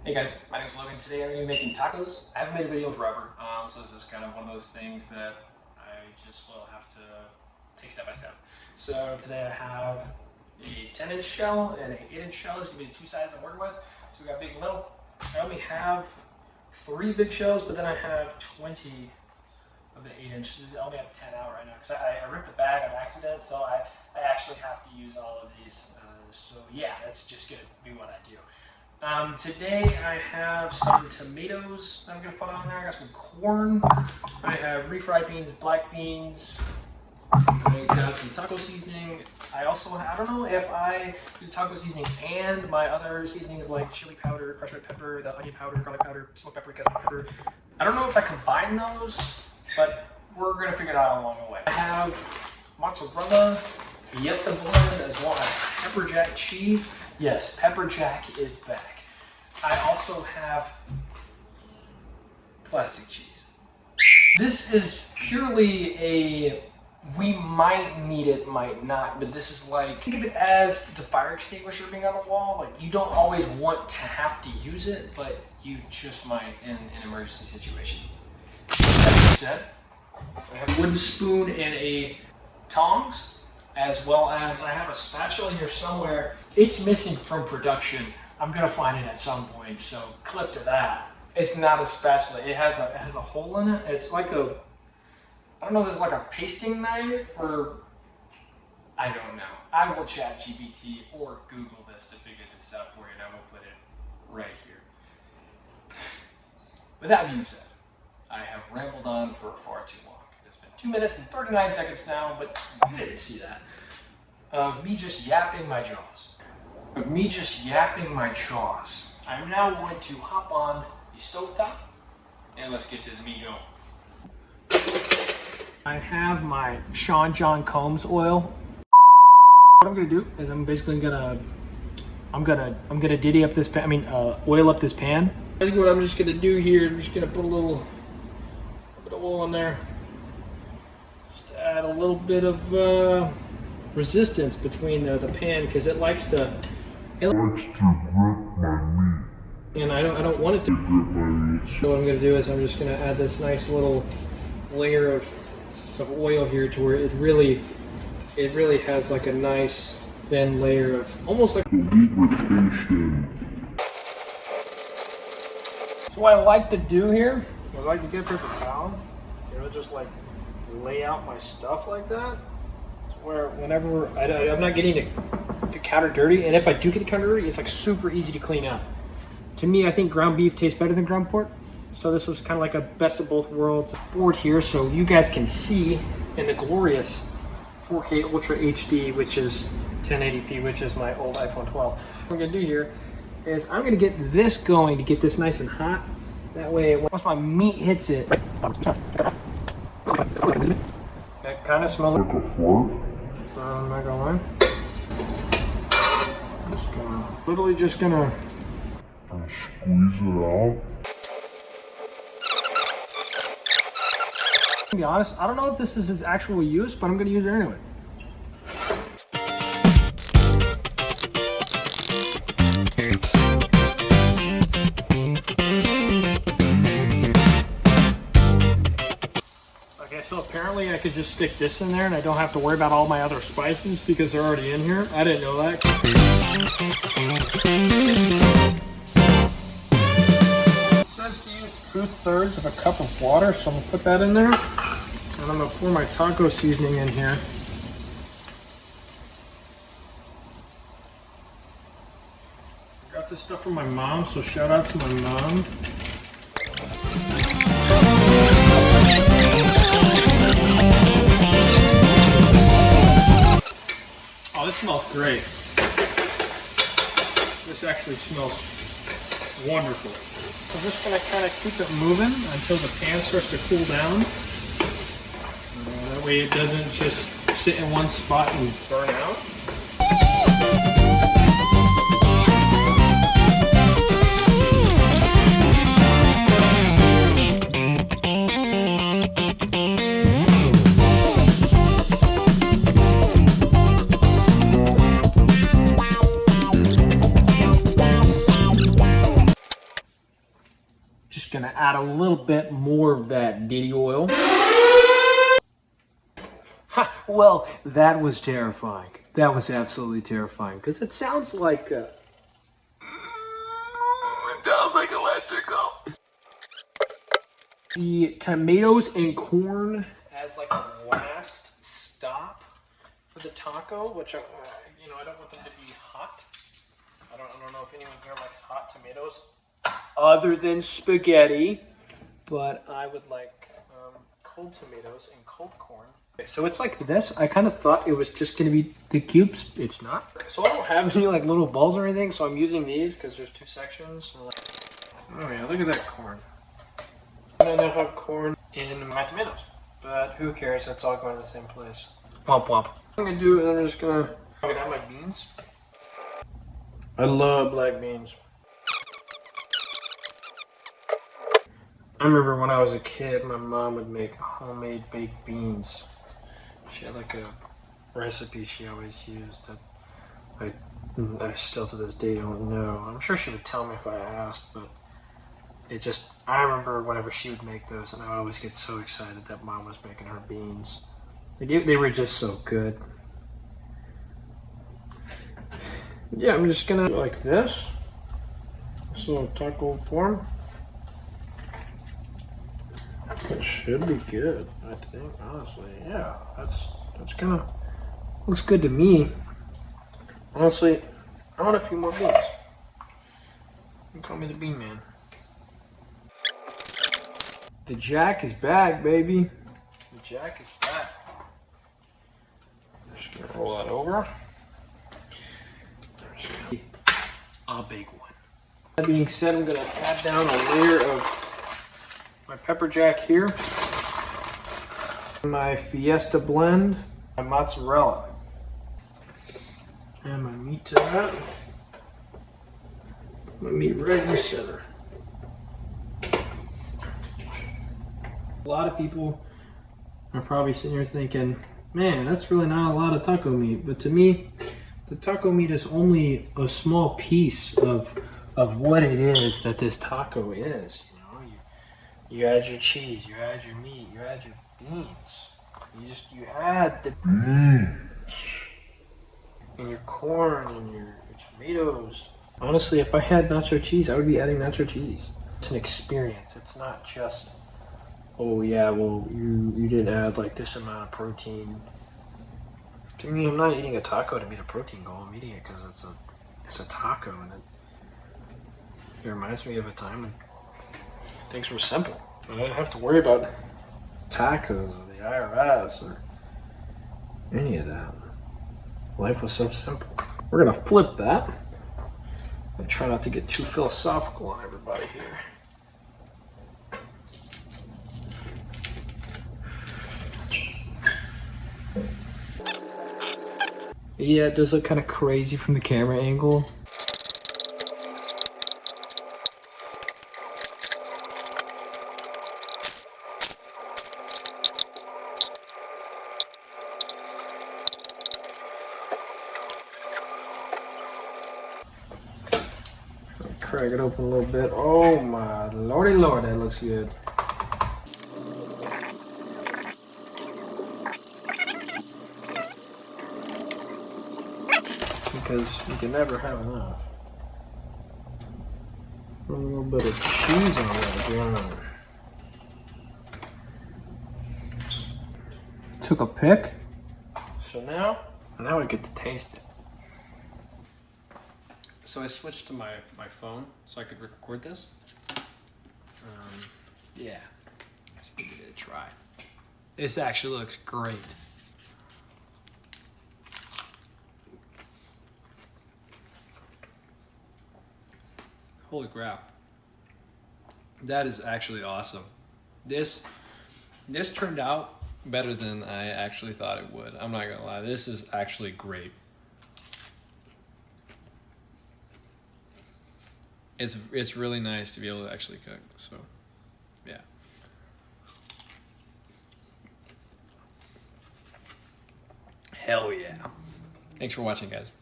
Hey guys, my name is Logan. Today I'm going to be making tacos. I haven't made a video in forever, so this is kind of one of those things that I just will have to take step by step. So today I have a 10-inch shell and an 8-inch shell. These are going to be the two sizes I'm working with. So we got big and little. I only have 3 big shells, but then I have 20 of the 8-inch. I only have 10 out right now because I ripped the bag on accident, so I actually have to use all of these. So yeah, that's just going to be what I do. Today I have some tomatoes that I'm going to put on there. I got some corn. I have refried beans, black beans. I got some taco seasoning. I don't know if I do taco seasoning and my other seasonings like chili powder, crushed red pepper, the onion powder, garlic powder, smoked pepper, pepper. I don't know if I combine those, but we're going to figure it out along the way. I have mozzarella, Fiesta blend, as well as pepper jack cheese. Yes, pepper jack is back. I also have plastic cheese. This is purely a, we might need it, might not, but this is like, think of it as the fire extinguisher being on the wall. Like, you don't always want to have to use it, but you just might in an emergency situation. That being said, I have a wooden spoon and a tongs, as well as I have a spatula here somewhere. It's missing from production. I'm gonna find it at some point, so clip to that. It's not a spatula. It has a hole in it. It's like a, I don't know if it's like a pasting knife or, I don't know. I will chat GPT or Google this to figure this out for you, and I will put it right here. With that being said, I have rambled on for far too long. It's been 2 minutes and 39 seconds now, but you didn't see that. Of me just yapping my jaws. I'm now going to hop on the stovetop and let's get to the meat going. I have my Sean John Combs oil. What I'm gonna do is I'm basically gonna diddy up this pan. Oil up this pan. Basically, what I'm just gonna do here, I'm just gonna put a little bit of oil in there, just to add a little bit of resistance between the pan, because it likes to grip my meat. And I don't want it to grip my meat. So what I'm going to do is I'm just going to add this nice little layer of oil here to where it really has like a nice thin layer of almost like lubrication. So what I like to do here is I like to get a paper towel, just like lay out my stuff like that. Where whenever I'm not getting the counter dirty, and if I do get the counter dirty, it's like super easy to clean up. To me, I think ground beef tastes better than ground pork, so this was kind of like a best of both worlds board here, so you guys can see in the glorious 4K Ultra HD, which is 1080p, which is my old iPhone 12. What I'm gonna do here is I'm gonna get this going to get this nice and hot. That way, once my meat hits it, that kind of smells like a fart. I'm not gonna lie. Literally just gonna squeeze it out. To be honest, I don't know if this is its actual use, but I'm gonna use it anyway. So apparently I could just stick this in there and I don't have to worry about all my other spices because they're already in here. I didn't know that. It says to use 2/3 of a cup of water, so I'm gonna put that in there. And I'm gonna pour my taco seasoning in here. I got this stuff from my mom, so shout out to my mom. Oh, this smells great. This actually smells wonderful. So I'm just gonna kind of keep it moving until the pan starts to cool down. That way it doesn't just sit in one spot and burn out. gonna add a little bit more of that diddy oil. Ha, well, that was terrifying. That was absolutely terrifying because it sounds like it sounds like electrical. The tomatoes and corn as like a last stop for the taco, which I don't want them to be hot. I don't know if anyone here likes hot tomatoes other than spaghetti, but I would like cold tomatoes and cold corn. Okay, so it's like this. I kind of thought it was just going to be the cubes. It's not. So I don't have any like little balls or anything, so I'm using these because there's two sections. So oh yeah, look at that corn. I don't have corn in my tomatoes, but who cares? That's all going to the same place. Womp womp. I'm going to do it, I'm just going to have my beans. I love black beans. I remember when I was a kid, my mom would make homemade baked beans. She had like a recipe she always used that I still to this day don't know. I'm sure she would tell me if I asked, but I remember whenever she would make those, and I would always get so excited that mom was making her beans. They were just so good. Yeah, I'm just gonna like this. So taco form. It should be good, I think, honestly. Yeah, that's kind of looks good to me. Honestly, I want a few more beans. You can call me the bean man. The jack is back, baby. The jack is back. Just gonna roll that over. A big one. That being said, I'm gonna add down a layer of my pepper jack here, my Fiesta blend, my mozzarella, and my meat to that. My meat right in the center. A lot of people are probably sitting here thinking, man, that's really not a lot of taco meat. But to me, the taco meat is only a small piece of what it is that this taco is. You add your cheese, you add your meat, you add your beans. You add the beans and your corn and your tomatoes. Honestly, if I had nacho cheese, I would be adding nacho cheese. It's an experience. It's not just, oh yeah, well you didn't add like this amount of protein. To me, I'm not eating a taco to meet a protein goal. I'm eating it because it's a taco, and it reminds me of a time when things were simple. I didn't have to worry about taxes or the IRS or any of that. Life was so simple. We're gonna flip that and try not to get too philosophical on everybody here. Yeah, it does look kind of crazy from the camera angle. Crack it open a little bit. Oh my lordy lord, that looks good. Because you can never have enough. A little bit of cheese on that ground. Took a pick. So now I get to taste it. So I switched to my phone so I could record this. Yeah, let's give it a try. This actually looks great. Holy crap. That is actually awesome. This turned out better than I actually thought it would. I'm not gonna lie, this is actually great. It's really nice to be able to actually cook, so yeah. Hell yeah. Thanks for watching, guys.